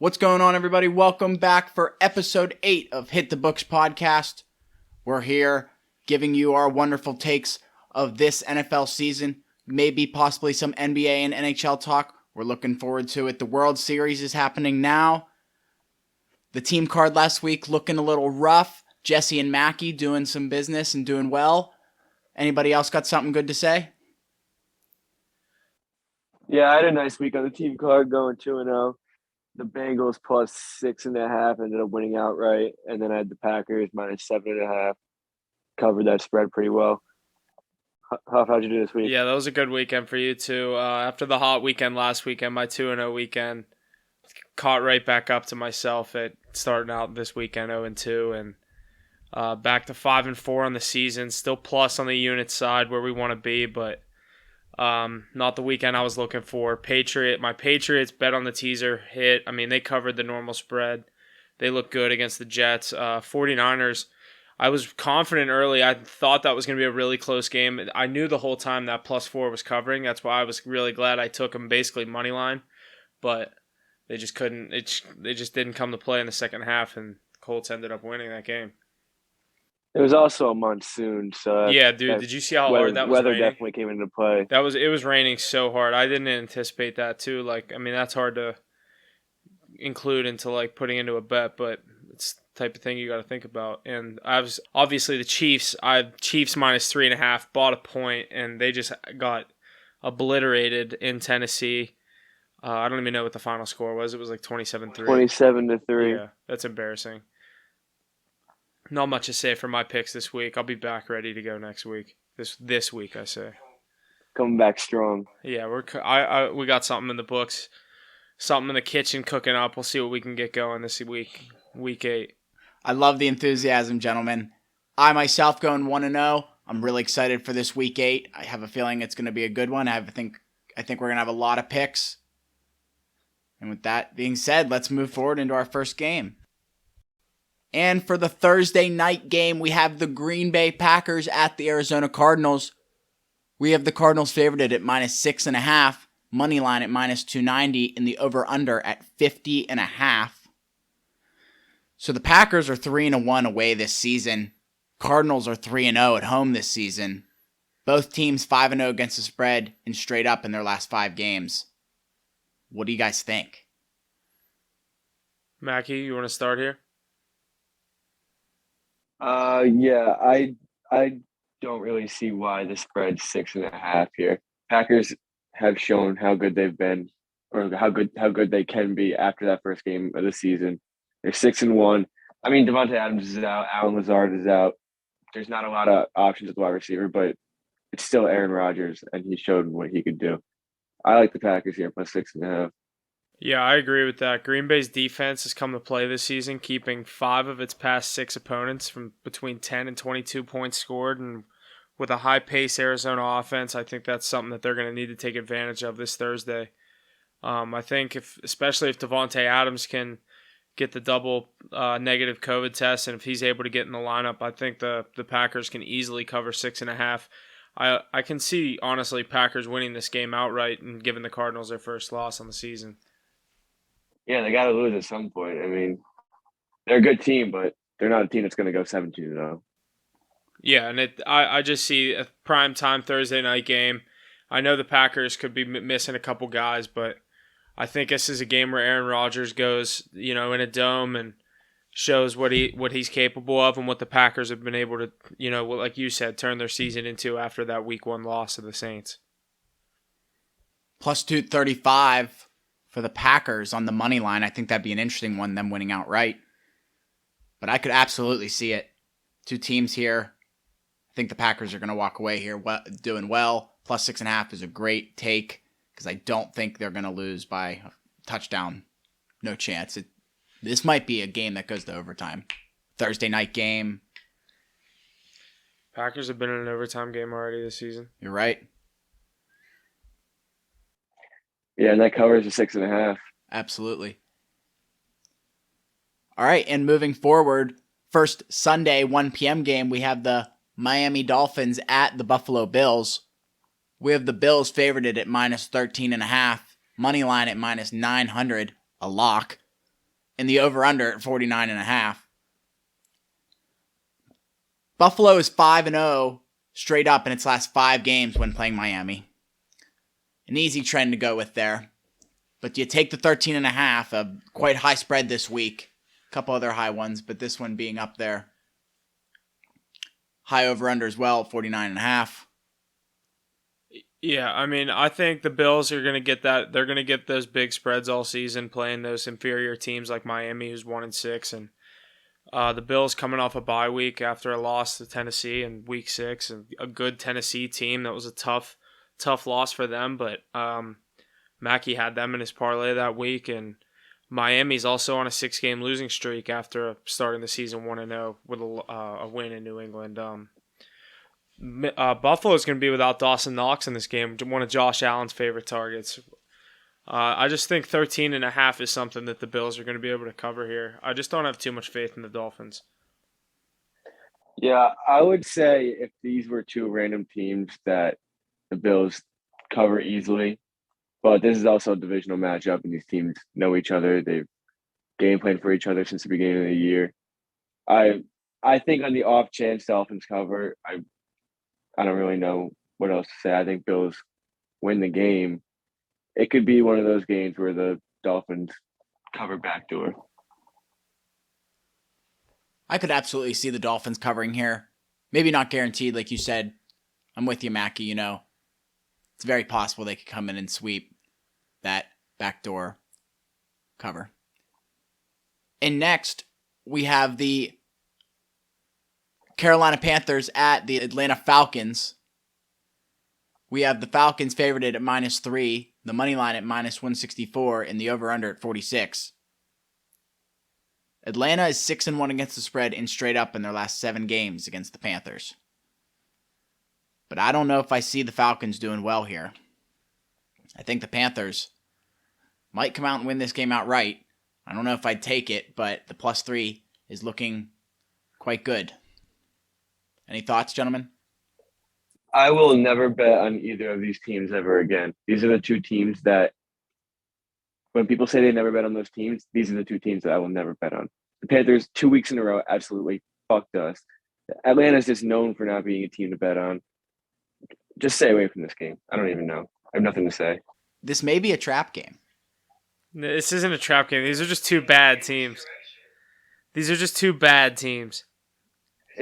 What's going on, everybody? Welcome back for episode 8 of Hit the Books podcast. We're here giving you our wonderful takes of this NFL season, maybe possibly some NBA and NHL talk. We're looking forward to it. The World Series is happening now. The team card last week looking a little rough. Jesse and Mackie doing some business and doing well. Anybody else got something good to say? Yeah, I had a nice week on the team card going 2-0. The Bengals plus 6.5 ended up winning outright. And then I had the Packers minus 7.5. Covered that spread pretty well. Huff, how'd you do this week? Yeah, that was a good weekend for you too. After the hot weekend last weekend, my 2-0 weekend caught right back up to myself at starting out this weekend 0-2 and back to 5-4 on the season. Still plus on the unit side where we want to be, but not the weekend I was looking for. My Patriots bet on the teaser hit. I mean, they covered the normal spread. They look good against the Jets. 49ers, I was confident early. I thought that was going to be a really close game. I knew the whole time that +4 was covering. That's why I was really glad I took them basically money line. But they just couldn't. They just didn't come to play in the second half, and Colts ended up winning that game. It was also a monsoon, so yeah, dude. Did you see how hard that was weather raining? Definitely came into play. It was raining so hard. I didn't anticipate that too. That's hard to include into putting into a bet, but it's the type of thing you got to think about. And I was obviously the Chiefs. Chiefs minus 3.5, bought a point, and they just got obliterated in Tennessee. I don't even know what the final score was. It was 27-3. 27-3. Yeah, that's embarrassing. Not much to say for my picks this week. I'll be back ready to go next week. This week, I say. Coming back strong. Yeah, we got something in the books, something in the kitchen cooking up. We'll see what we can get going this week 8. I love the enthusiasm, gentlemen. I myself going 1-0. I'm really excited for this week 8. I have a feeling it's going to be a good one. I think we're going to have a lot of picks. And with that being said, let's move forward into our first game. And for the Thursday night game, we have the Green Bay Packers at the Arizona Cardinals. We have the Cardinals favored at minus 6.5, money line at minus 290, and the over/under at 50.5. So the Packers are 3-1 away this season. Cardinals are 3-0 at home this season. Both teams 5-0 against the spread and straight up in their last 5 games. What do you guys think? Mackie, you want to start here? Yeah, I don't really see why the spread's 6.5 here. Packers have shown how good they've been, or how good they can be after that first game of the season. They're 6-1. I mean, Devontae Adams is out, Allen Lazard is out. There's not a lot of options at the wide receiver, but it's still Aaron Rodgers, and he showed what he could do. I like the Packers here plus 6.5. Yeah, I agree with that. Green Bay's defense has come to play this season, keeping 5 of its past 6 opponents from between 10 and 22 points scored. And with a high-paced Arizona offense, I think that's something that they're going to need to take advantage of this Thursday. I think especially if Devontae Adams can get the double negative COVID test, and if he's able to get in the lineup, I think the Packers can easily cover 6.5. I can see, honestly, Packers winning this game outright and giving the Cardinals their first loss on the season. Yeah, they got to lose at some point. I mean, they're a good team, but they're not a team that's going to go 17-0. Yeah, and I just see a primetime Thursday night game. I know the Packers could be missing a couple guys, but I think this is a game where Aaron Rodgers goes, in a dome and shows what he's capable of and what the Packers have been able to, like you said, turn their season into after that Week 1 loss to the Saints. Plus 235 for the Packers on the money line. I think that'd be an interesting one, them winning outright. But I could absolutely see it. 2 teams here. I think the Packers are going to walk away here doing well. Plus 6.5 is a great take because I don't think they're going to lose by a touchdown. No chance. This might be a game that goes to overtime. Thursday night game. Packers have been in an overtime game already this season. You're right. Yeah, and that covers the 6.5. Absolutely. All right, and moving forward, first Sunday 1 p.m. game, we have the Miami Dolphins at the Buffalo Bills. We have the Bills favored at minus 13.5, money line at minus 900, a lock. and the over-under at 49.5. Buffalo is 5-0 straight up in its last 5 games when playing Miami. An easy trend to go with there. But you take the 13.5, a quite high spread this week. A couple other high ones, but this one being up there. High over-under as well, 49.5. Yeah, I mean, I think the Bills are going to get that. They're going to get those big spreads all season, playing those inferior teams like Miami, who's 1-6, and the Bills coming off a bye week after a loss to Tennessee in Week 6, and a good Tennessee team. That was a tough loss for them, but Mackey had them in his parlay that week, and Miami's also on a 6-game losing streak after starting the season 1-0 with a win in New England. Buffalo's going to be without Dawson Knox in this game, one of Josh Allen's favorite targets. I just think 13.5 is something that the Bills are going to be able to cover here. I just don't have too much faith in the Dolphins. Yeah, I would say if these were two random teams that the Bills cover easily, but this is also a divisional matchup, and these teams know each other. They've game planned for each other since the beginning of the year. I think on the off chance Dolphins cover, I don't really know what else to say. I think Bills win the game. It could be one of those games where the Dolphins cover backdoor. I could absolutely see the Dolphins covering here. Maybe not guaranteed, like you said. I'm with you, Mackie. It's very possible they could come in and sweep that backdoor cover. And next, we have the Carolina Panthers at the Atlanta Falcons. We have the Falcons favored at -3, the money line at -164, and the over-under at 46. Atlanta is 6-1 against the spread and straight up in their last 7 games against the Panthers. But I don't know if I see the Falcons doing well here. I think the Panthers might come out and win this game outright. I don't know if I'd take it, but the +3 is looking quite good. Any thoughts, gentlemen? I will never bet on either of these teams ever again. These are the two teams that, when people say they never bet on those teams, these are the two teams that I will never bet on. The Panthers, 2 weeks in a row, absolutely fucked us. Atlanta's just known for not being a team to bet on. Just stay away from this game. I don't even know. I have nothing to say. This may be a trap game. This isn't a trap game. These are just two bad teams. It's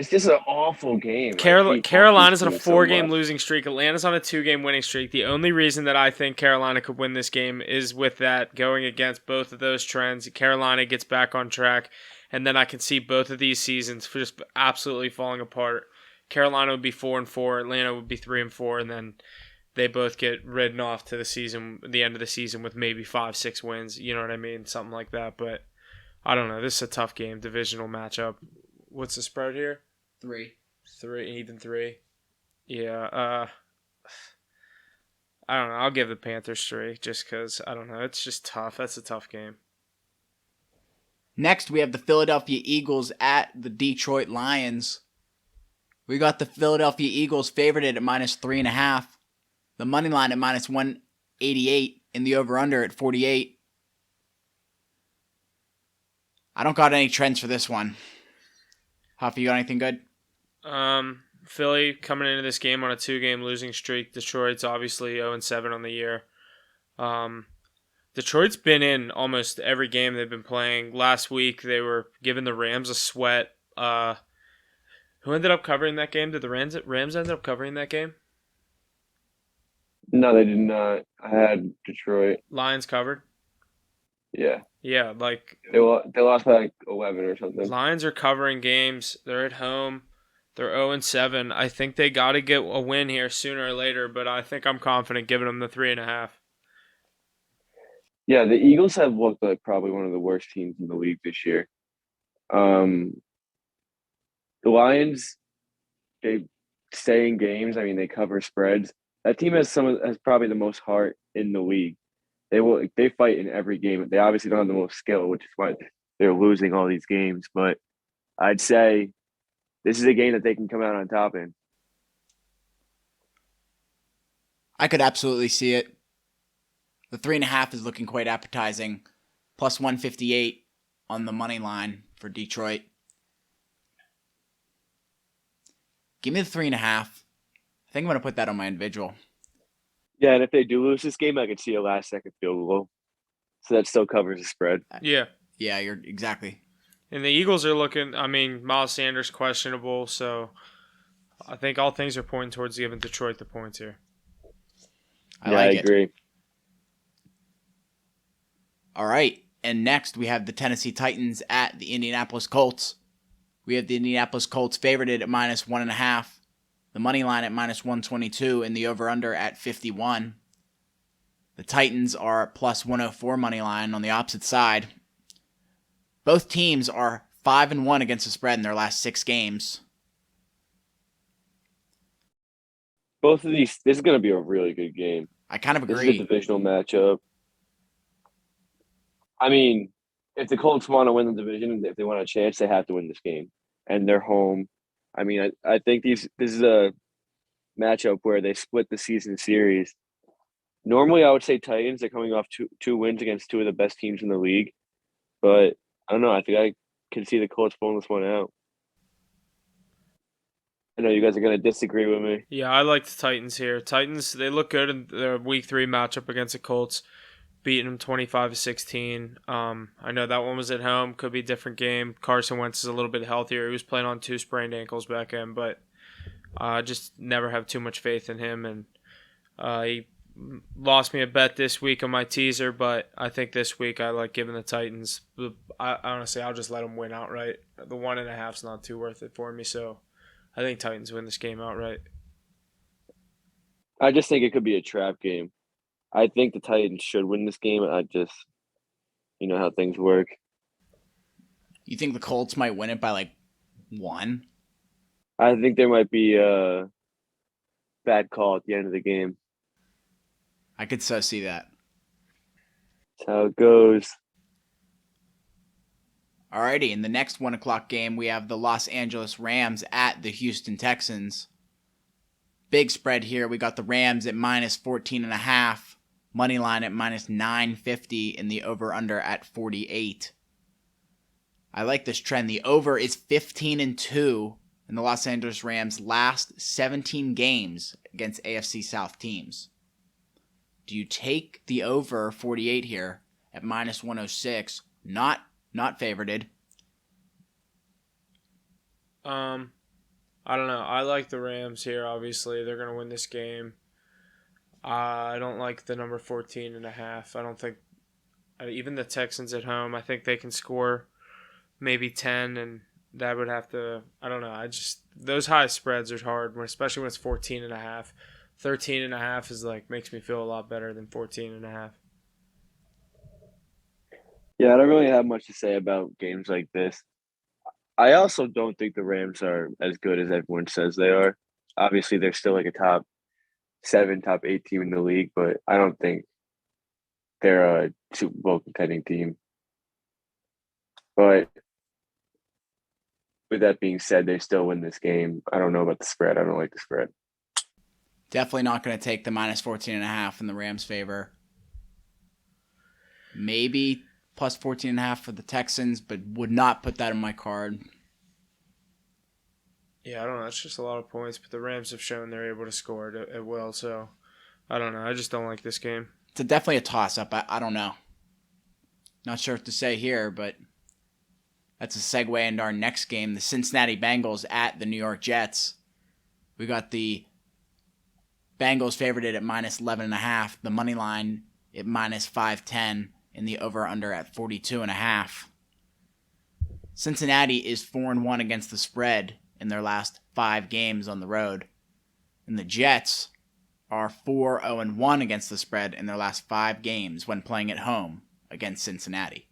just an awful game. Carolina's on a 4-game losing streak. Atlanta's on a 2-game winning streak. The only reason that I think Carolina could win this game is with that going against both of those trends. Carolina gets back on track, and then I can see both of these seasons just absolutely falling apart. Carolina would be 4-4, Atlanta would be 3-4, and then they both get ridden off to the end of the season with maybe 5-6 wins. You know what I mean? Something like that. But I don't know. This is a tough game, divisional matchup. What's the spread here? 3. Even 3. Yeah. I don't know. I'll give the Panthers 3 just because, I don't know. It's just tough. That's a tough game. Next, we have the Philadelphia Eagles at the Detroit Lions. We got the Philadelphia Eagles favored at -3.5. The money line at -188 and the over-under at 48. I don't got any trends for this one. Huff, you got anything good? Philly coming into this game on a 2-game losing streak. Detroit's obviously 0-7 on the year. Detroit's been in almost every game they've been playing. Last week they were giving the Rams a sweat. Who ended up covering that game? Did the Rams end up covering that game? No, they did not. I had Detroit. Lions covered? Yeah. Yeah, like They lost by like 11 or something. Lions are covering games. They're at home. They're 0-7. I think they got to get a win here sooner or later, but I think I'm confident giving them the 3.5. Yeah, the Eagles have looked like probably one of the worst teams in the league this year. The Lions, they stay in games. I mean, they cover spreads. That team has probably the most heart in the league. They fight in every game. They obviously don't have the most skill, which is why they're losing all these games. But I'd say this is a game that they can come out on top in. I could absolutely see it. The 3.5 is looking quite appetizing. +158 on the money line for Detroit. Give me the 3.5. I think I'm going to put that on my individual. Yeah, and if they do lose this game, I could see a last-second field goal. So that still covers the spread. Yeah. Yeah, you're exactly. And the Eagles are looking, Miles Sanders questionable, so I think all things are pointing towards giving Detroit the points here. I agree. All right. And next we have the Tennessee Titans at the Indianapolis Colts. We have the Indianapolis Colts favorited at -1.5. The money line at -122 and the over-under at 51. The Titans are +104 money line on the opposite side. Both teams are 5-1 against the spread in their last 6 games. Both of these, this is going to be a really good game. I kind of This agree. is a divisional matchup. I mean, if the Colts want to win the division, if they want a chance, they have to win this game. And they're home. I mean, I think this is a matchup where they split the season series. Normally, I would say Titans. They're coming off two wins against two of the best teams in the league. But I don't know. I think I can see the Colts pulling this one out. I know you guys are going to disagree with me. Yeah, I like the Titans here. Titans, they look good in their Week 3 matchup against the Colts, beating them 25-16. I know that one was at home. Could be a different game. Carson Wentz is a little bit healthier. He was playing on 2 sprained ankles back in, but I just never have too much faith in him. And he lost me a bet this week on my teaser, but I think this week I like giving the Titans. Honestly, I'll just let them win outright. The 1.5 is not too worth it for me, so I think Titans win this game outright. I just think it could be a trap game. I think the Titans should win this game. I just, you know how things work. You think the Colts might win it by like 1? I think there might be a bad call at the end of the game. I could so see that. That's how it goes. Alrighty, in the next 1 o'clock game, we have the Los Angeles Rams at the Houston Texans. Big spread here. We got the Rams at -14.5. Money line at -950 and the over-under at 48. I like this trend. The over is 15-2 in the Los Angeles Rams' last 17 games against AFC South teams. Do you take the over 48 here at -106? Not favorited. I don't know. I like the Rams here, obviously. They're going to win this game. I don't like the number 14.5. I don't think even the Texans at home, I think they can score maybe 10, and that would have to, I don't know. Those high spreads are hard, especially when it's 14.5. 13.5 is makes me feel a lot better than 14.5. Yeah, I don't really have much to say about games like this. I also don't think the Rams are as good as everyone says they are. Obviously, they're still like a top 7, top 8 team in the league, but I don't think they're a Super Bowl contending team. But with that being said, they still win this game. I don't know about the spread. I don't like the spread. Definitely not going to take the -14.5 in the Rams' favor. Maybe +14.5 for the Texans, but would not put that in my card. Yeah, I don't know. It's just a lot of points, but the Rams have shown they're able to score it at will, so I don't know. I just don't like this game. It's definitely a toss-up. I don't know. Not sure what to say here, but that's a segue into our next game, the Cincinnati Bengals at the New York Jets. We got the Bengals favored at -11.5, the money line at -510, and the over-under at 42.5. Cincinnati is 4-1 against the spread in their last 5 games on the road. And the Jets are 4-0-1 against the spread in their last 5 games when playing at home against Cincinnati.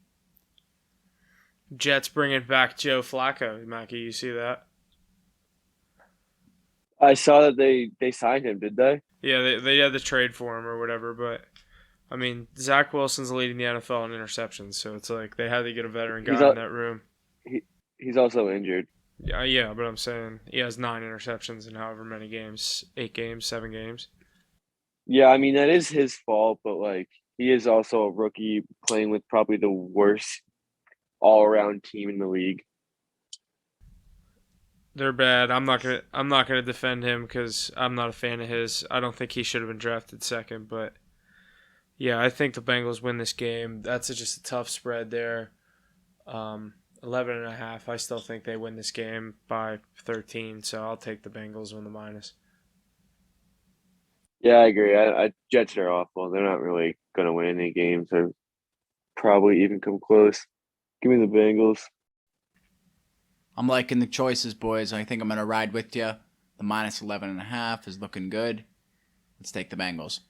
Jets bringing back Joe Flacco. Mackie, you see that? I saw that they signed him, did they? Yeah, they had the trade for him or whatever, but I mean, Zach Wilson's leading the NFL in interceptions, so it's like they had to get a veteran guy in that room. He's also injured. Yeah, but I'm saying he has 9 interceptions in however many games, 8 games, 7 games. Yeah, I mean that is his fault, but he is also a rookie playing with probably the worst all-around team in the league. They're bad. I'm not gonna defend him because I'm not a fan of his. I don't think he should have been drafted second, but yeah, I think the Bengals win this game. That's just a tough spread there. 11.5. I still think they win this game by 13, so I'll take the Bengals on the minus. Yeah, I agree. Jets are awful. They're not really going to win any games or probably even come close. Give me the Bengals. I'm liking the choices, boys. I think I'm going to ride with you. The minus 11.5 is looking good. Let's take the Bengals.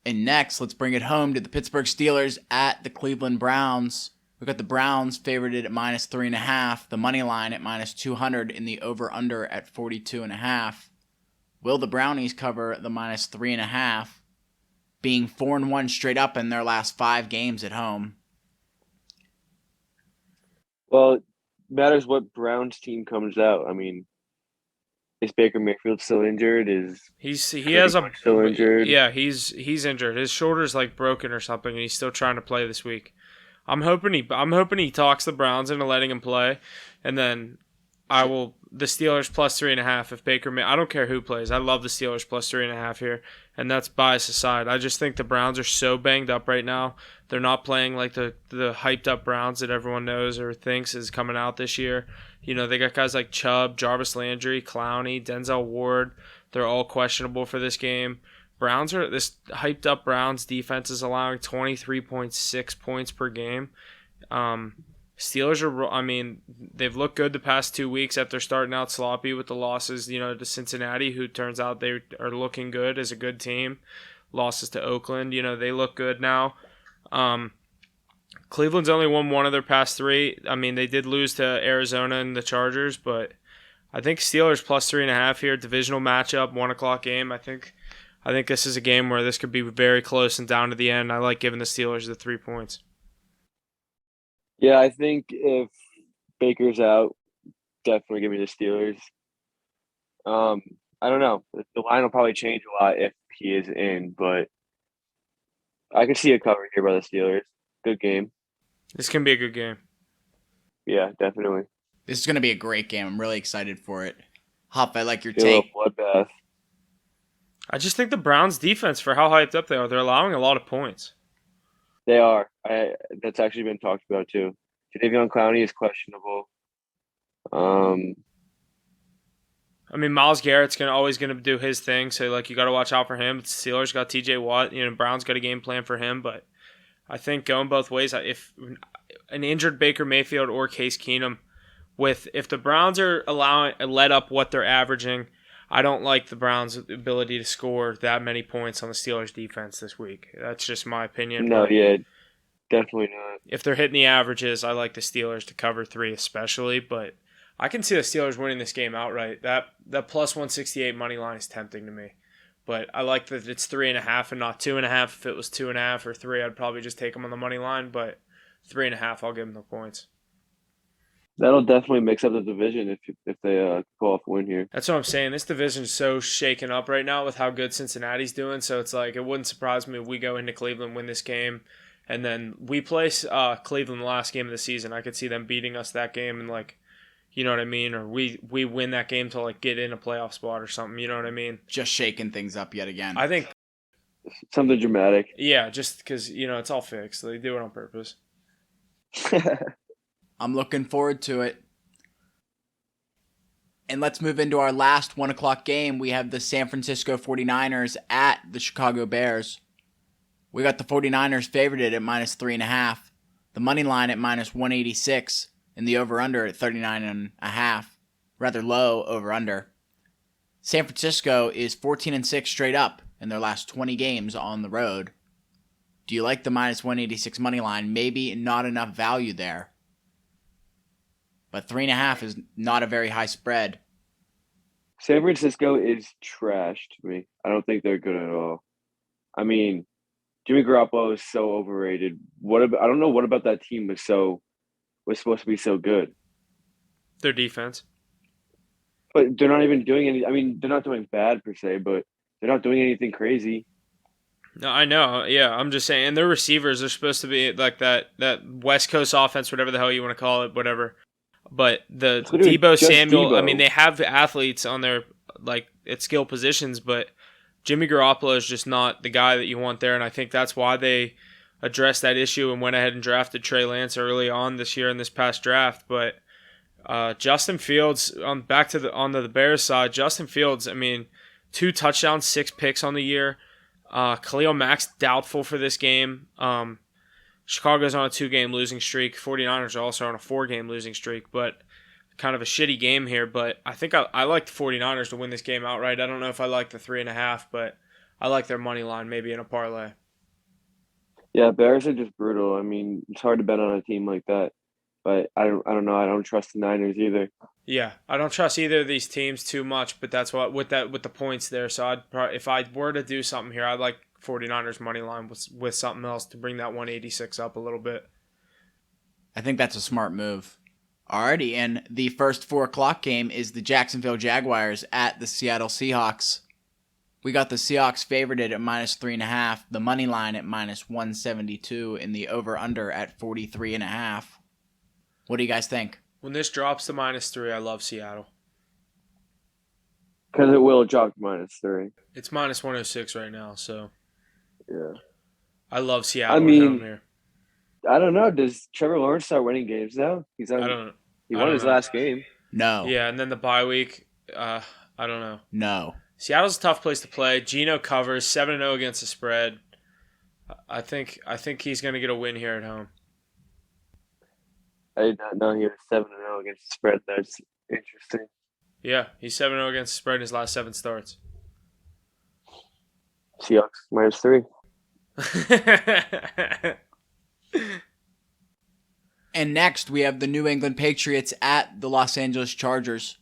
And next, let's bring it home to the Pittsburgh Steelers at the Cleveland Browns. We've got the Browns favored at minus 3.5, the money line at minus 200, and the over-under at 42.5. Will the Brownies cover the minus 3.5, being 4-1 straight up in their last 5 games at home? Well, it matters what Browns team comes out. I mean, is Baker Mayfield still injured? He has a still injured? Yeah, he's injured. His shoulder's like broken or something, and he's still trying to play this week. I'm hoping he talks the Browns into letting him play, and then the Steelers plus 3.5 if Baker I don't care who plays. I love the Steelers plus 3.5 here, and that's bias aside. I just think the Browns are so banged up right now. They're not playing like the hyped up Browns that everyone knows or thinks is coming out this year. You know, they got guys like Chubb, Jarvis Landry, Clowney, Denzel Ward. They're all questionable for this game. This hyped up Browns defense is allowing 23.6 points per game. Steelers they've looked good the past 2 weeks after starting out sloppy with the losses, to Cincinnati, who turns out they are looking good as a good team. Losses to Oakland, they look good now. Cleveland's only won one of their past 3. They did lose to Arizona and the Chargers, but I think Steelers plus 3.5 here, divisional matchup, 1:00 game. I think this is a game where this could be very close and down to the end. I like giving the Steelers the 3 points. Yeah, I think if Baker's out, definitely give me the Steelers. I don't know. The line will probably change a lot if he is in, but I could see a cover here by the Steelers. Good game. This can be a good game. Yeah, definitely. This is going to be a great game. I'm really excited for it. Huff, I like your Be a little take. bloodbath. I just think the Browns' defense, for how hyped up they are, they're allowing a lot of points. They are. That's actually been talked about too. Jadeveon Clowney is questionable. Miles Garrett's always going to do his thing, so you got to watch out for him. The Steelers got T.J. Watt. Browns got a game plan for him, but I think going both ways. If an injured Baker Mayfield or Case Keenum, if the Browns are let up what they're averaging, I don't like the Browns' ability to score that many points on the Steelers' defense this week. That's just my opinion. No, yeah, definitely not. If they're hitting the averages, I like the Steelers to cover 3 especially, but I can see the Steelers winning this game outright. That plus 168 money line is tempting to me. But I like that it's 3.5 and not 2.5. If it was 2.5 or 3, I'd probably just take them on the money line, but 3.5, I'll give them the points. That'll definitely mix up the division if they pull off a win here. That's what I'm saying. This division is so shaken up right now with how good Cincinnati's doing. So it's like it wouldn't surprise me if we go into Cleveland, win this game, and then we play Cleveland the last game of the season. I could see them beating us that game and you know what I mean? Or we win that game to get in a playoff spot or something. You know what I mean? Just shaking things up yet again. I think something dramatic. Yeah, just because it's all fixed. They do it on purpose. I'm looking forward to it. And let's move into our last 1:00 game. We have the San Francisco 49ers at the Chicago Bears. We got the 49ers favored at minus 3.5. The money line at minus 186. And the over-under at 39.5. Rather low over-under. San Francisco is 14-6 straight up in their last 20 games on the road. Do you like the minus 186 money line? Maybe not enough value there. But 3.5 is not a very high spread. San Francisco is trash to me. I don't think they're good at all. Jimmy Garoppolo is so overrated. I don't know what about that team was supposed to be so good. Their defense. But they're not even doing any. They're not doing bad per se, but they're not doing anything crazy. No, I know. Yeah, I'm just saying. And their receivers are supposed to be like that West Coast offense, whatever the hell you want to call it, whatever. But the It's literally Debo just Samuel, I mean, Debo. they have athletes on their like at skill positions, but Jimmy Garoppolo is just not the guy that you want there, and I think that's why they addressed that issue and went ahead and drafted Trey Lance early on this year in this past draft. But Justin Fields, onto the Bears side, Justin Fields, I mean, 2 touchdowns, 6 picks on the year. Khalil Mack's doubtful for this game. Chicago's on a 2-game losing streak. 49ers are also on a 4-game losing streak, but kind of a shitty game here. But I think I like the 49ers to win this game outright. I don't know if I like the 3.5, but I like their money line maybe in a parlay. Yeah, Bears are just brutal. I mean, it's hard to bet on a team like that. But I don't know. I don't trust the Niners either. Yeah, I don't trust either of these teams too much, but that's what with the points there. So if I were to do something here, I'd like 49ers money line with something else to bring that 186 up a little bit. I think that's a smart move. Alrighty, and the first 4 o'clock game is the Jacksonville Jaguars at the Seattle Seahawks. We got the Seahawks favored at -3.5, the money line at -172, and the over/under at 43.5. What do you guys think? When this drops to -3, I love Seattle. Because it will drop to -3. It's -106 right now, so Yeah. I love Seattle I mean, at home here. I don't know. Does Trevor Lawrence start winning games now? I don't He I won don't his know. last game. No. Yeah, and then the bye week, I don't know. No. Seattle's a tough place to play. Geno covers 7-0 against the spread. I think he's going to get a win here at home. I did not know he was 7-0 against the spread. That's interesting. Yeah, he's 7-0 against the spread in his last 7 starts. Seahawks -3. And next, we have the New England Patriots at the Los Angeles Chargers.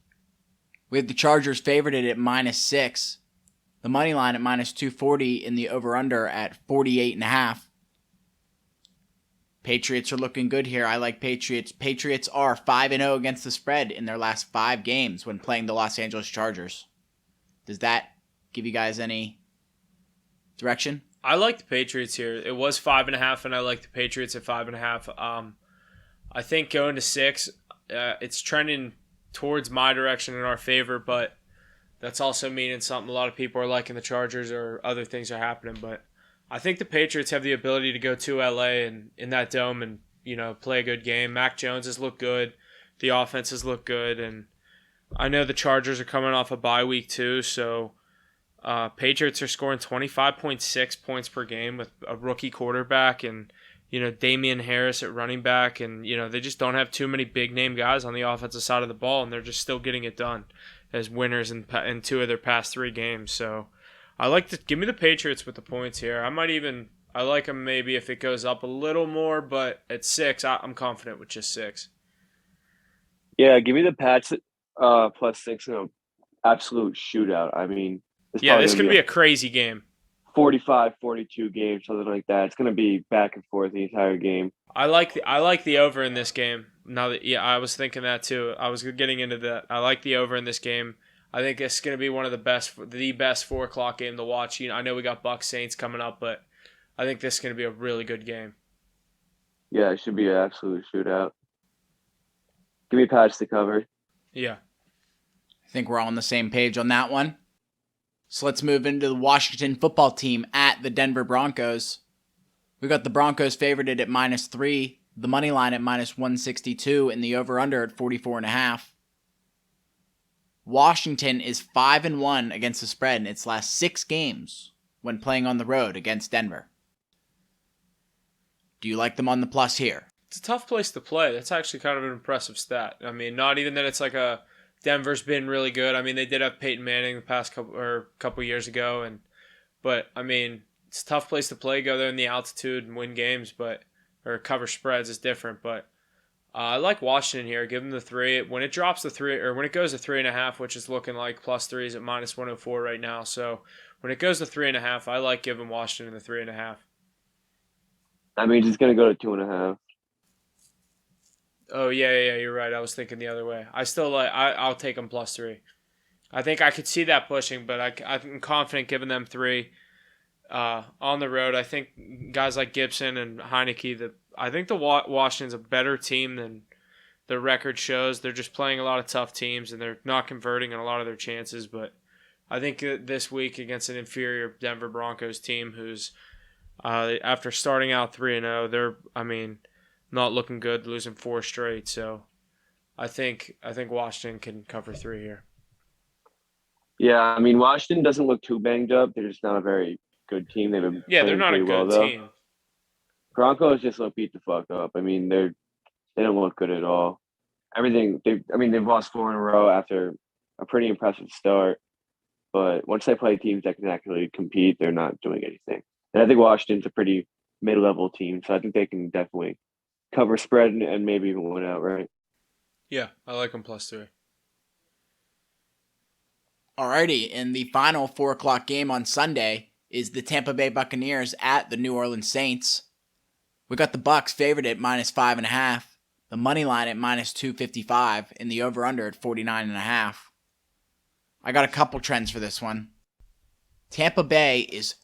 We have the Chargers favored at -6. The money line at -240 and the over/under at 48.5. Patriots are looking good here. I like Patriots. Patriots are 5-0 against the spread in their last 5 games when playing the Los Angeles Chargers. Does that give you guys any direction? I like the Patriots here. It was 5.5, and I like the Patriots at 5.5. I think going to 6, it's trending towards my direction in our favor, but that's also meaning something. A lot of people are liking the Chargers or other things are happening, but I think the Patriots have the ability to go to LA and in that dome and, play a good game. Mac Jones has looked good. The offense has looked good, and I know the Chargers are coming off a bye week too, so Patriots are scoring 25.6 points per game with a rookie quarterback and, Damian Harris at running back. And, they just don't have too many big-name guys on the offensive side of the ball, and they're just still getting it done as winners in 2 of their past 3 games. So give me the Patriots with the points here. I like them maybe if it goes up a little more, but at 6, I'm confident with just 6. Yeah, give me the Pats +6 in an absolute shootout. I mean, This could be a crazy game. 45-42 game, something like that. It's going to be back and forth the entire game. I like the over in this game. I was thinking that too. I was getting into that. I like the over in this game. I think it's going to be one of the best 4 o'clock game to watch. I know we got Bucs Saints coming up, but I think this is going to be a really good game. Yeah, it should be an absolute shootout. Give me Pats to cover. Yeah. I think we're all on the same page on that one. So let's move into the Washington football team at the Denver Broncos. We got the Broncos favored at -3, the money line at -162, and the over/under at 44.5. Washington is 5-1 against the spread in its last 6 games when playing on the road against Denver. Do you like them on the plus here? It's a tough place to play. That's actually kind of an impressive stat. I mean, not even that it's like Denver's been really good. I mean, they did have Peyton Manning the past couple years ago, but I mean, it's a tough place to play. Go there in the altitude and win games, or cover spreads is different. But I like Washington here. Give them the 3. When it drops to 3, or when it goes to 3.5, which is looking like +3 is at -104 right now. So when it goes to 3.5, I like giving Washington the 3.5. I mean, it's going to go to 2.5. Oh yeah, you're right. I was thinking the other way. I'll take them +3. I think I could see that pushing, but I'm confident giving them 3. on the road. I think guys like Gibson and Heineke. I think the Washington's a better team than their record shows. They're just playing a lot of tough teams and they're not converting in a lot of their chances. But I think this week against an inferior Denver Broncos team, who's after starting out 3-0, they're not looking good, losing 4 straight. So I think Washington can cover 3 here. Yeah, I mean Washington doesn't look too banged up. They're just not a very good team. They've been Yeah, they're playing not a pretty good well team. though. Broncos just look beat the fuck up. I mean they don't look good at all. They've lost 4 in a row after a pretty impressive start. But once they play teams that can actually compete, they're not doing anything. And I think Washington's a pretty mid-level team, so I think they can definitely cover spread and maybe even win outright. Yeah, I like them +3. Alrighty, and the final 4 o'clock game on Sunday is the Tampa Bay Buccaneers at the New Orleans Saints. We got the Bucs favored at -5.5, the money line at -255, and the over/under at 49.5. I got a couple trends for this one. Tampa Bay is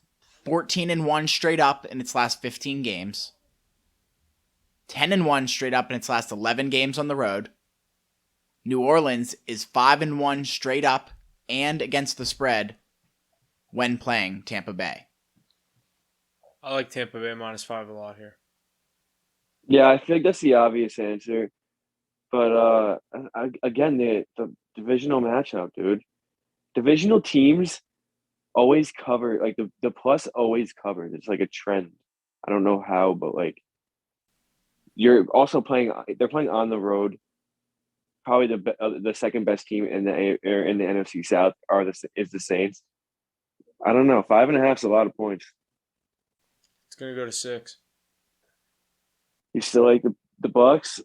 14-1 straight up in its last 15 games, 10-1 straight up in its last 11 games on the road. New Orleans is 5-1 straight up and against the spread when playing Tampa Bay. I like Tampa Bay -5 a lot here. Yeah, I feel like that's the obvious answer. But again, the divisional matchup, dude. Divisional teams always cover, like the plus always covers. It's like a trend. I don't know how, but like they're playing on the road. Probably the second best team in the NFC South is the Saints. I don't know. 5.5 is a lot of points. It's gonna go to 6. You still like the Bucs?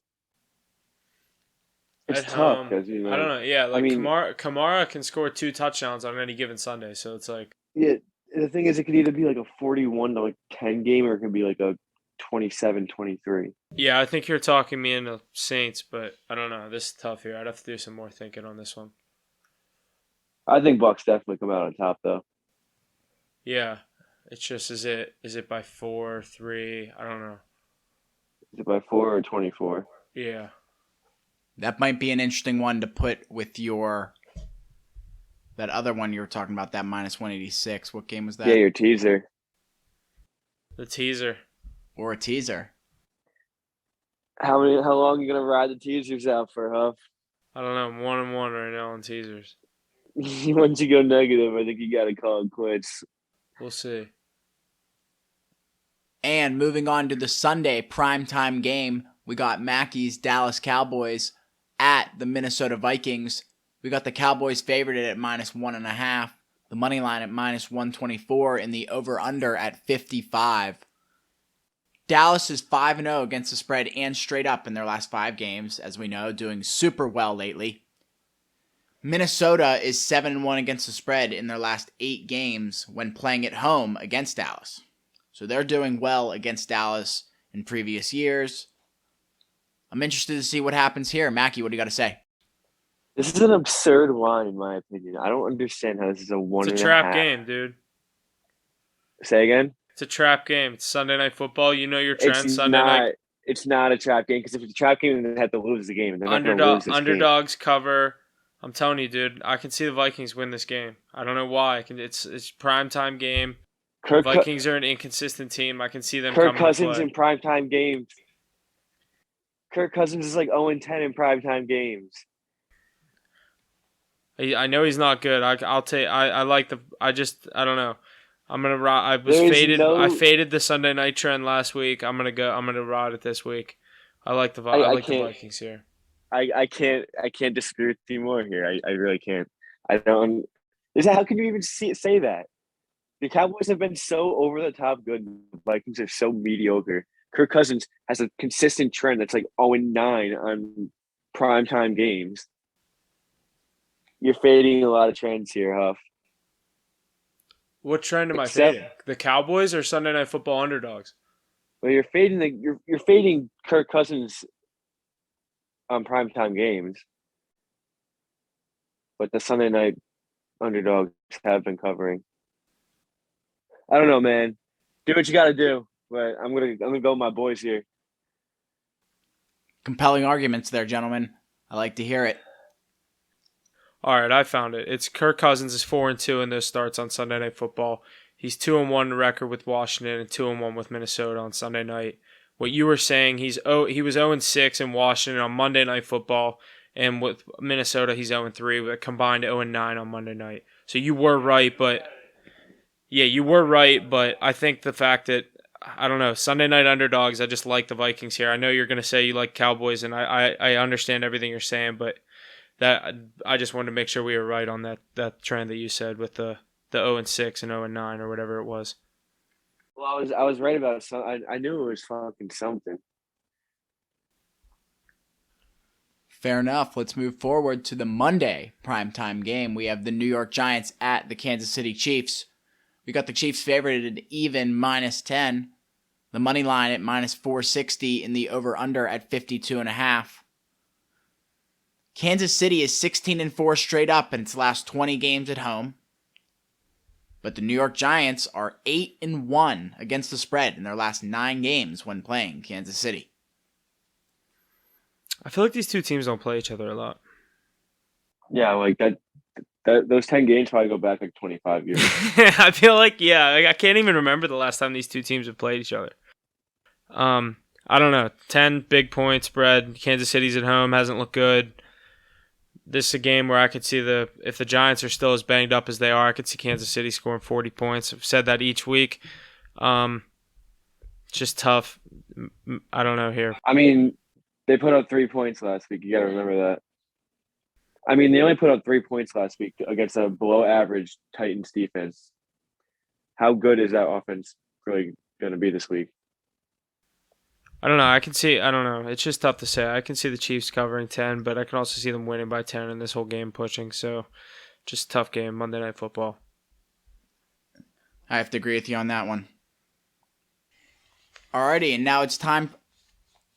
It's At tough home, because I don't know. Yeah, like I mean, Kamara can score 2 touchdowns on any given Sunday, so it's like yeah. The thing is, it could either be like a 41-10 game, or it could be like a 27-23. yeah. I think you're talking me into Saints, but I don't know. This is tough here. I'd have to do some more thinking on this one. I think Bucs definitely come out on top, though. Yeah, it's just is it by 4, 3? I don't know. Is it by 4 or 24? Yeah. That might be an interesting one to put with that other one you were talking about, that -186. What game was that? Yeah, your teaser. The teaser. Or a teaser. How long are you gonna ride the teasers out for, Huff? I don't know. I'm 1-1 right now on teasers. Once you go negative, I think you gotta call it quits. We'll see. And moving on to the Sunday primetime game, we got Mackey's Dallas Cowboys at the Minnesota Vikings. We got the Cowboys favored at -1.5, the money line at -124, and the over/under at 55. Dallas is 5-0 against the spread and straight up in their last 5 games, as we know, doing super well lately. Minnesota is 7-1 against the spread in their last 8 games when playing at home against Dallas. So they're doing well against Dallas in previous years. I'm interested to see what happens here. Mackie, what do you got to say? This is an absurd line, in my opinion. I don't understand how this is a 1.5. It's a trap game, dude. Say again? It's a trap game. It's Sunday Night Football. You know your trend. Sunday not, night. It's not a trap game, because if it's a trap game, then they have to lose the game. They're not going to lose this Underdogs cover. I'm telling you, dude. I can see the Vikings win this game. I don't know why. It's primetime game. Vikings are an inconsistent team. I can see them coming to play. Kirk Cousins in primetime games. Kirk Cousins is like 0-10 in primetime games. I know he's not good. I'll take. I like the. I don't know. I'm gonna ride. I faded the Sunday night trend last week. I'm gonna ride it this week. I like the Vikings here. I can't disagree with you more here. I really can't. I don't. How can you even say that? The Cowboys have been so over the top good. The Vikings are so mediocre. Kirk Cousins has a consistent trend that's like 0-9 on primetime games. You're fading a lot of trends here, Huff. What trend am I fading? The Cowboys or Sunday Night Football underdogs? Well, you're fading Kirk Cousins on primetime games, but the Sunday night underdogs have been covering. I don't know, man. Do what you got to do, but I'm gonna go with my boys here. Compelling arguments there, gentlemen. I like to hear it. All right, I found it. It's Kirk Cousins is 4-2 in those starts on Sunday Night Football. He's 2-1 record with Washington and 2-1 with Minnesota on Sunday night. What you were saying, he was 0-6 in Washington on Monday Night Football, and with Minnesota he's 0-3 with a combined 0-9 on Monday night. So you were right, but I think the fact that I don't know, Sunday night underdogs, I just like the Vikings here. I know you're going to say you like Cowboys, and I understand everything you're saying, but that I just wanted to make sure we were right on that trend that you said with the 0-6 and 0-9 or whatever it was. Well, I was right about some. I knew it was fucking something. Fair enough. Let's move forward to the Monday primetime game. We have the New York Giants at the Kansas City Chiefs. We got the Chiefs favored at even -10. The money line at -460 and the over-under at 52.5. Kansas City is 16-4 straight up in its last 20 games at home. But the New York Giants are 8-1 against the spread in their last 9 games when playing Kansas City. I feel like these two teams don't play each other a lot. Yeah, like that those 10 games probably go back like 25 years. I feel like, I can't even remember the last time these two teams have played each other. I don't know. 10 big point spread. Kansas City's at home, hasn't looked good. This is a game where I could see if the Giants are still as banged up as they are, I could see Kansas City scoring 40 points. I've said that each week. Just tough. I don't know here. I mean, they put up 3 points last week. You got to remember that. I mean, they only put up 3 points last week against a below-average Titans defense. How good is that offense really going to be this week? I don't know. I don't know. It's just tough to say. I can see the Chiefs covering 10, but I can also see them winning by 10 and this whole game pushing. So, just a tough game, Monday Night Football. I have to agree with you on that one. Alrighty, and now it's time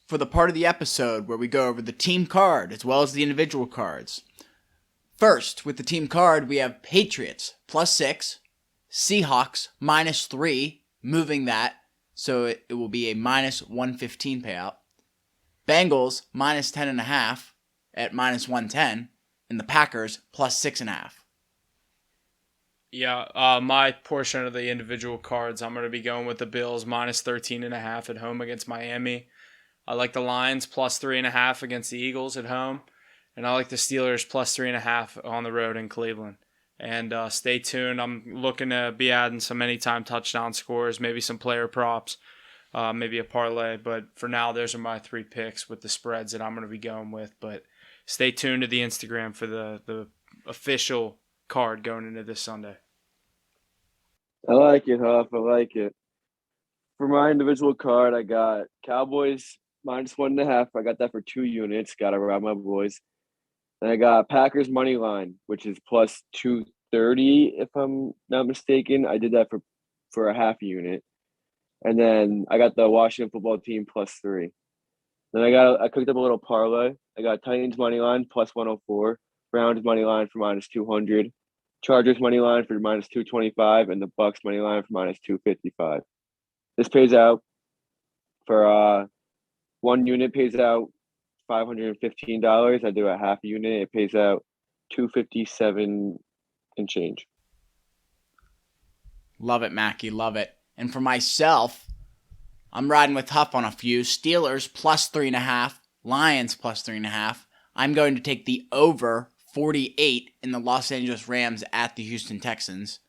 for the part of the episode where we go over the team card as well as the individual cards. First, with the team card, we have Patriots +6, Seahawks -3, moving that, so it will be a -115 payout. Bengals -10.5 at -110, and the Packers +6.5. Yeah, my portion of the individual cards, I'm going to be going with the Bills -13.5 at home against Miami. I like the Lions +3.5 against the Eagles at home. And I like the Steelers +3.5 on the road in Cleveland. And stay tuned. I'm looking to be adding some anytime touchdown scores, maybe some player props, maybe a parlay. But for now, those are my 3 picks with the spreads that I'm going to be going with. But stay tuned to the Instagram for the official card going into this Sunday. I like it, Huff. I like it. For my individual card, I got Cowboys -1.5. I got that for 2 units. Got to round my boys. Then I got Packers money line, which is +230 if I'm not mistaken. I did that for a half unit. And then I got the Washington football team +3. Then I cooked up a little parlay. I got Titans money line +104, Browns money line for -200, Chargers money line for -225, and the Bucks money line for -255. This pays out for 1 unit pays out $515. I do a half unit. It pays out $257 and change. Love it, Mackie. Love it. And for myself, I'm riding with Huff on a few. Steelers +3.5. Lions +3.5. I'm going to take the over 48 in the Los Angeles Rams at the Houston Texans.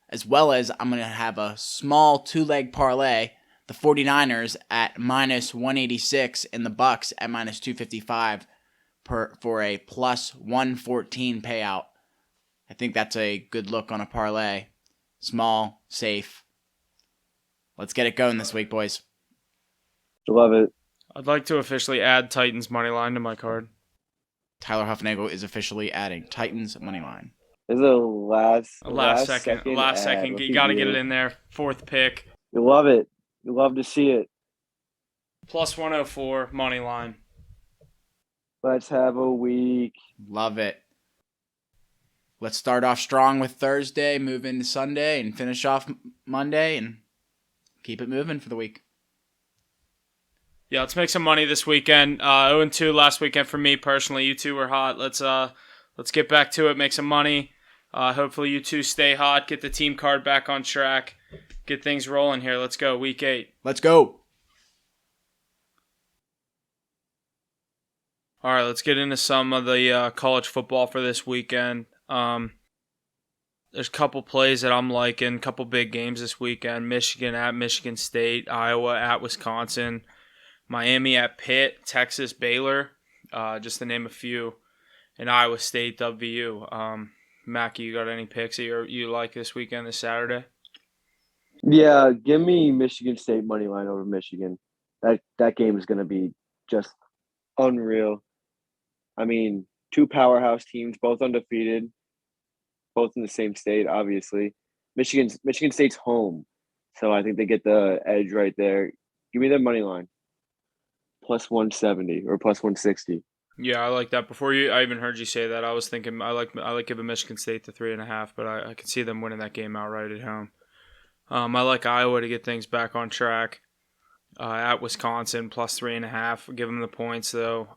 As well as I'm going to have a small 2-leg parlay. The 49ers at -186 and the Bucks at -255 for a +114 payout. I think that's a good look on a parlay. Small, safe. Let's get it going this week, boys. Love it. I'd like to officially add Titans money line to my card. Tyler Huffnagel is officially adding Titans money line. This is a last second. ad. You got to get it in there. 4th pick. You love it. You love to see it. +104 money line. Let's have a week. Love it. let's start off strong with Thursday, move into Sunday, and finish off Monday, and keep it moving for the week. Yeah, let's make some money this weekend. 0-2 last weekend for me personally. You two were hot. Let's get back to it, make some money. Hopefully you two stay hot, get the team card back on track, get things rolling here. Let's go, week 8. Let's go. All right, let's get into some of the college football for this weekend. There's a couple plays that I'm liking, a couple big games this weekend. Michigan at Michigan State, Iowa at Wisconsin, Miami at Pitt, Texas, Baylor, just to name a few, and Iowa State, WVU. Mackie, you got any picks that you like this weekend, this Saturday? Yeah, give me Michigan State money line over Michigan. That game is going to be just unreal. I mean, two powerhouse teams, both undefeated, both in the same state, obviously. Michigan State's home, so I think they get the edge right there. Give me their money line. Plus 170 or plus 160. Yeah, I like that. I even heard you say that, I was thinking I like giving Michigan State the 3.5, but I could see them winning that game outright at home. I like Iowa to get things back on track. At Wisconsin, plus 3.5. Give them the points though,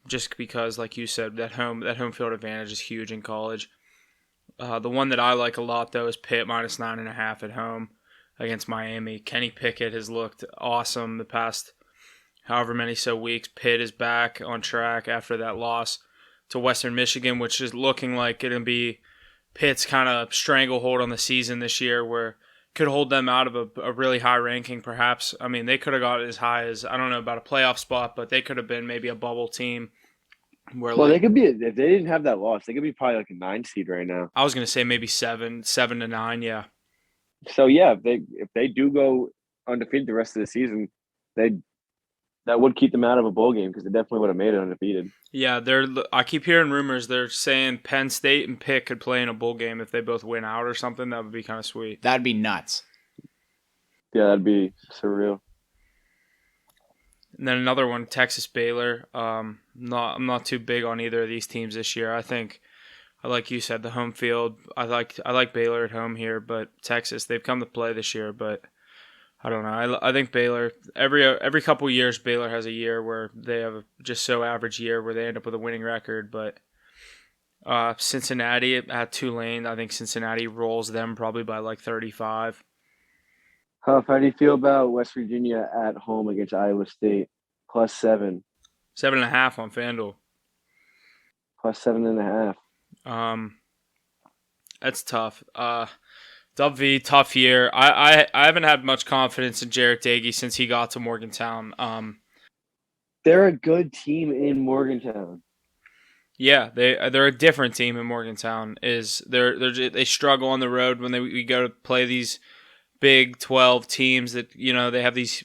just because, like you said, that home field advantage is huge in college. The one that I like a lot though is Pitt minus 9.5 at home against Miami. Kenny Pickett has looked awesome the past however many weeks. Pitt is back on track after that loss to Western Michigan, which is looking like it'll be Pitt's kind of stranglehold on the season this year, where could hold them out of a really high ranking perhaps. I mean, they could have got as high as, I don't know about a playoff spot, but they could have been maybe a bubble team. They could be, if they didn't have that loss, they could be probably like a 9 seed right now. I was going to say maybe 7 to 9, yeah. So yeah, if they do go undefeated the rest of the season, that would keep them out of a bowl game because they definitely would have made it undefeated. Yeah, I keep hearing rumors. They're saying Penn State and Pitt could play in a bowl game if they both win out or something. That would be kind of sweet. That'd be nuts. Yeah, that'd be surreal. And then another one, Texas Baylor. I'm not too big on either of these teams this year. I think, like you said, the home field. I like Baylor at home here, but Texas, they've come to play this year, but I don't know. I think Baylor, every couple of years, Baylor has a year where they have a just so average year where they end up with a winning record. But Cincinnati at Tulane, I think Cincinnati rolls them probably by like 35. How do you feel about West Virginia at home against Iowa State? Plus 7. 7.5 on FanDuel. Plus 7.5. That's tough. W, tough year. I haven't had much confidence in Jarrett Doege since he got to Morgantown. They're a good team in Morgantown. Yeah, they're a different team in Morgantown. They struggle on the road when we go to play these Big 12 teams that they have these.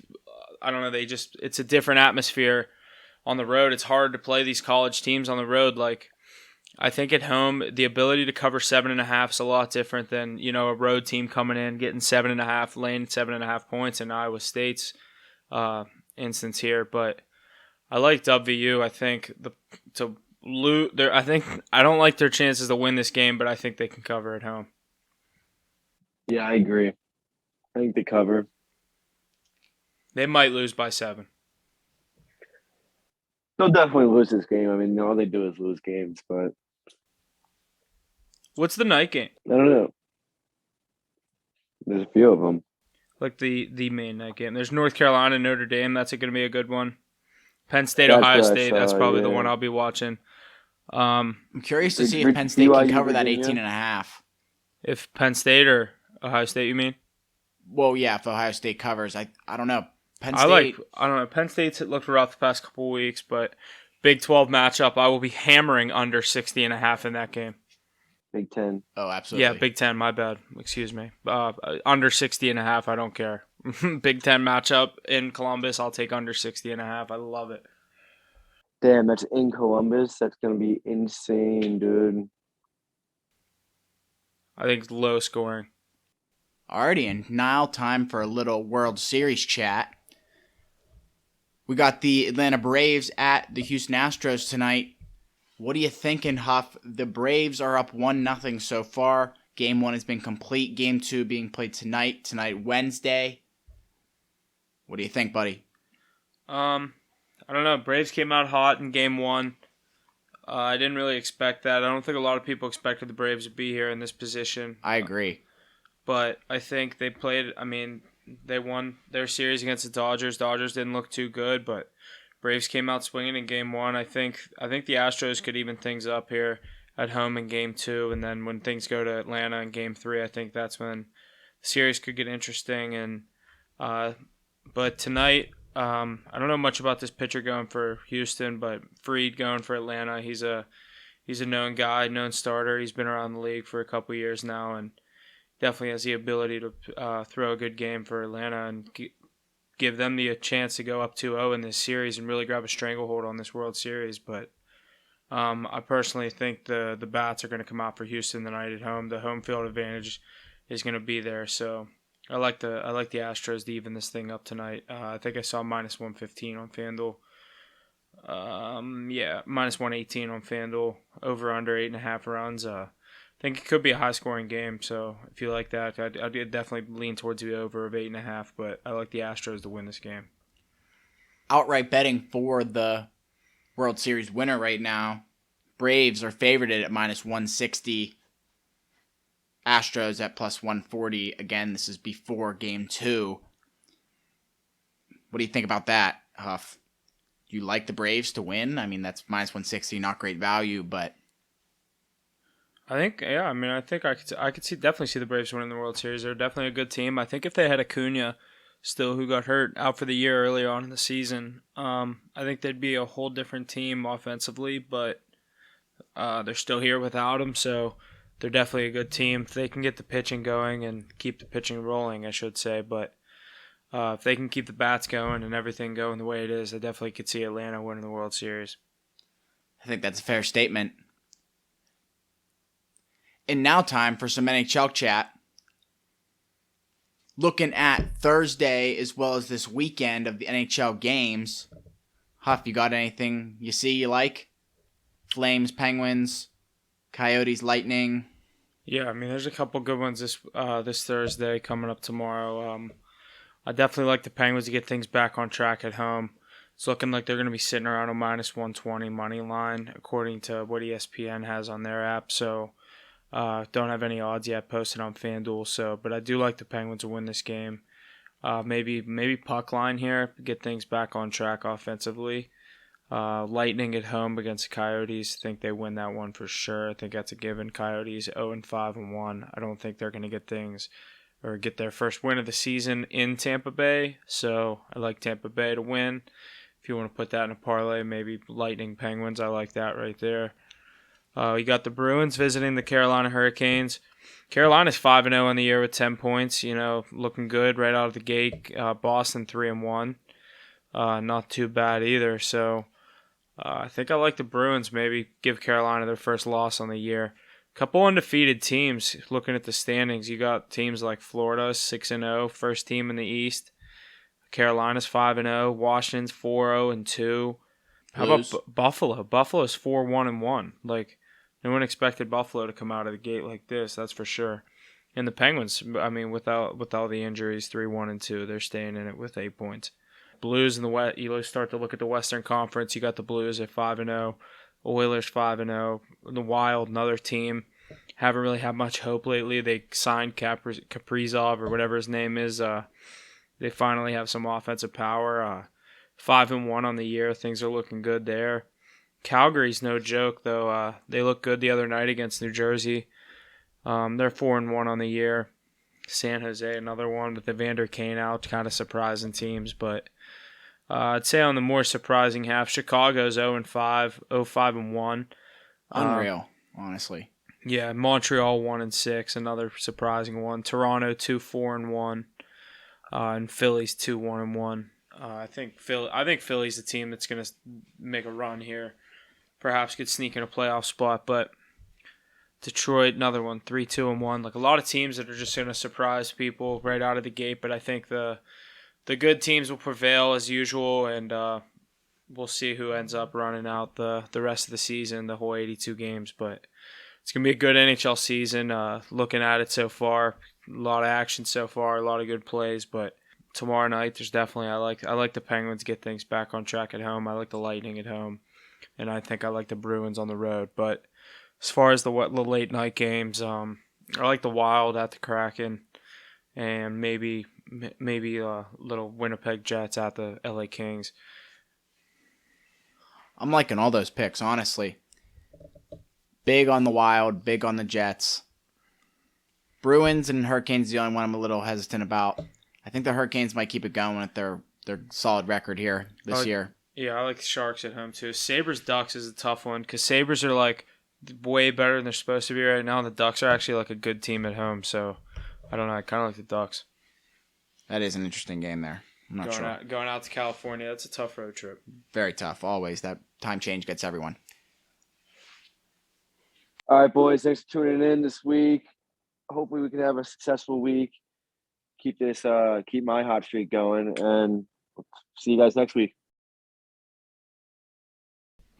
I don't know. It's a different atmosphere on the road. It's hard to play these college teams on the road. Like, I think at home, the ability to cover 7.5 is a lot different than, a road team coming in, getting 7.5, laying 7.5 points in Iowa State's instance here. But I like WVU. I think I don't like their chances to win this game, but I think they can cover at home. Yeah, I agree. I think they cover. They might lose by 7. They'll definitely lose this game. I mean, all they do is lose games, but what's the night game? I don't know. There's a few of them. Like the main night game. There's North Carolina, Notre Dame. That's going to be a good one. Penn State, Ohio State. That's probably the one I'll be watching. I'm curious to see if Penn State can cover that 18.5. If Penn State or Ohio State, you mean? Well, yeah, if Ohio State covers, I don't know. Penn State. I don't know. Penn State's looked rough the past couple of weeks, but Big 12 matchup, I will be hammering under 60.5 in that game. Big 10. Oh, absolutely. Yeah, Big 10. My bad. Excuse me. Under 60.5. I don't care. Big 10 matchup in Columbus. I'll take under 60.5. I love it. Damn, that's in Columbus. That's gonna be insane, dude. I think it's low scoring. Alrighty, and now time for a little World Series chat. We got the Atlanta Braves at the Houston Astros tonight. What are you thinking, Huff? The Braves are up 1-0 so far. Game 1 has been complete. Game 2 being played tonight, Wednesday. What do you think, buddy? I don't know. Braves came out hot in Game 1. I didn't really expect that. I don't think a lot of people expected the Braves to be here in this position. I agree. But I think they won their series against the Dodgers. Dodgers didn't look too good, but Braves came out swinging in Game 1. I think the Astros could even things up here at home in Game 2, and then when things go to Atlanta in Game 3, I think that's when the series could get interesting. And but tonight, I don't know much about this pitcher going for Houston, but Fried going for Atlanta. He's a known guy, known starter. He's been around the league for a couple years now, and definitely has the ability to throw a good game for Atlanta and give them the chance to go up 2-0 in this series and really grab a stranglehold on this World Series. But I personally think the bats are going to come out for Houston tonight at home. The home field advantage is going to be there, so I like the Astros to even this thing up tonight. I think I saw -115 on FanDuel. -118 on FanDuel. Over under 8.5 runs. I think it could be a high-scoring game, so if you like that, I'd definitely lean towards the over of 8.5, but I like the Astros to win this game. Outright betting for the World Series winner right now. Braves are favored at -160. Astros at +140. Again, this is before Game 2. What do you think about that, Huff? Do you like the Braves to win? I mean, that's -160, not great value, but I think I could definitely see the Braves winning the World Series. They're definitely a good team. I think if they had Acuna still, who got hurt out for the year earlier on in the season, I think they'd be a whole different team offensively, but they're still here without him, so they're definitely a good team. If they can get the pitching going and keep the pitching rolling, I should say, but if they can keep the bats going and everything going the way it is, I definitely could see Atlanta winning the World Series. I think that's a fair statement. And now time for some NHL chat. Looking at Thursday as well as this weekend of the NHL games. Huff, you got anything you see you like? Flames, Penguins, Coyotes, Lightning. Yeah, I mean, there's a couple good ones this Thursday coming up tomorrow. I definitely like the Penguins to get things back on track at home. It's looking like they're going to be sitting around a -120 money line, according to what ESPN has on their app. So, don't have any odds yet posted on FanDuel. But I do like the Penguins to win this game. Maybe puck line here, get things back on track offensively. Lightning at home against the Coyotes. I think they win that one for sure. I think that's a given. Coyotes 0-5-1. I don't think they're going to get things or get their first win of the season in Tampa Bay. So I like Tampa Bay to win. If you want to put that in a parlay, maybe Lightning Penguins. I like that right there. You got the Bruins visiting the Carolina Hurricanes. Carolina's 5-0 on the year with 10 points. Looking good right out of the gate. Boston 3-1. Not too bad either. So I think I like the Bruins. Maybe give Carolina their first loss on the year. Couple undefeated teams. Looking at the standings, you got teams like Florida 6-0, first team in the East. Carolina's 5-0. Washington's 4-0-2. How about Buffalo? Buffalo's 4-1-1. Like, no one expected Buffalo to come out of the gate like this. That's for sure. And the Penguins, I mean, with all the injuries, 3-1-2, they're staying in it with 8 points. Blues in the West. You start to look at the Western Conference. You got the Blues at 5-0, Oilers 5-0, the Wild, another team. Haven't really had much hope lately. They signed Kaprizov or whatever his name is. They finally have some offensive power. 5-1 on the year. Things are looking good there. Calgary's no joke though. They looked good the other night against New Jersey. They're 4-1 on the year. San Jose, another one with Evander Kane out, kind of surprising teams, but I'd say on the more surprising half, Chicago's 0-5, 0-5-1. Unreal, honestly. Yeah, Montreal 1-6, another surprising one. Toronto 2-4-1, and Philly's 2-1-1. I think Philly's the team that's going to make a run here. Perhaps could sneak in a playoff spot, but Detroit, another one, 3-2-1. Like a lot of teams that are just going to surprise people right out of the gate, but I think the good teams will prevail as usual, and we'll see who ends up running out the rest of the season, the whole 82 games. But it's going to be a good NHL season. Looking at it so far, a lot of action so far, a lot of good plays. But tomorrow night, there's definitely I like the Penguins get things back on track at home. I like the Lightning at home, and I think I like the Bruins on the road. But as far as the late night games, I like the Wild at the Kraken, and maybe little Winnipeg Jets at the LA Kings. I'm liking all those picks, honestly. Big on the Wild, big on the Jets. Bruins and Hurricanes, the only one I'm a little hesitant about. I think the Hurricanes might keep it going with their solid record here this year. Yeah, I like the Sharks at home too. Sabres Ducks is a tough one because Sabres are like way better than they're supposed to be right now. And the Ducks are actually like a good team at home, so I don't know. I kind of like the Ducks. That is an interesting game there. I'm not sure. Going out to California, that's a tough road trip. Very tough, always. That time change gets everyone. All right, boys. Thanks for tuning in this week. Hopefully, we can have a successful week. Keep my hot streak going, and see you guys next week.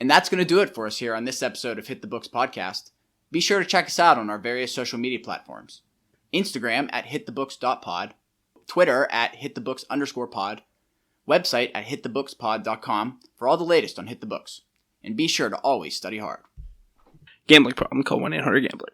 And that's going to do it for us here on this episode of Hit the Books podcast. Be sure to check us out on our various social media platforms. Instagram at hitthebooks.pod, Twitter at hitthebooks_pod, website at hitthebookspod.com for all the latest on Hit the Books. And be sure to always study hard. Gambling problem, call 1-800-GAMBLER.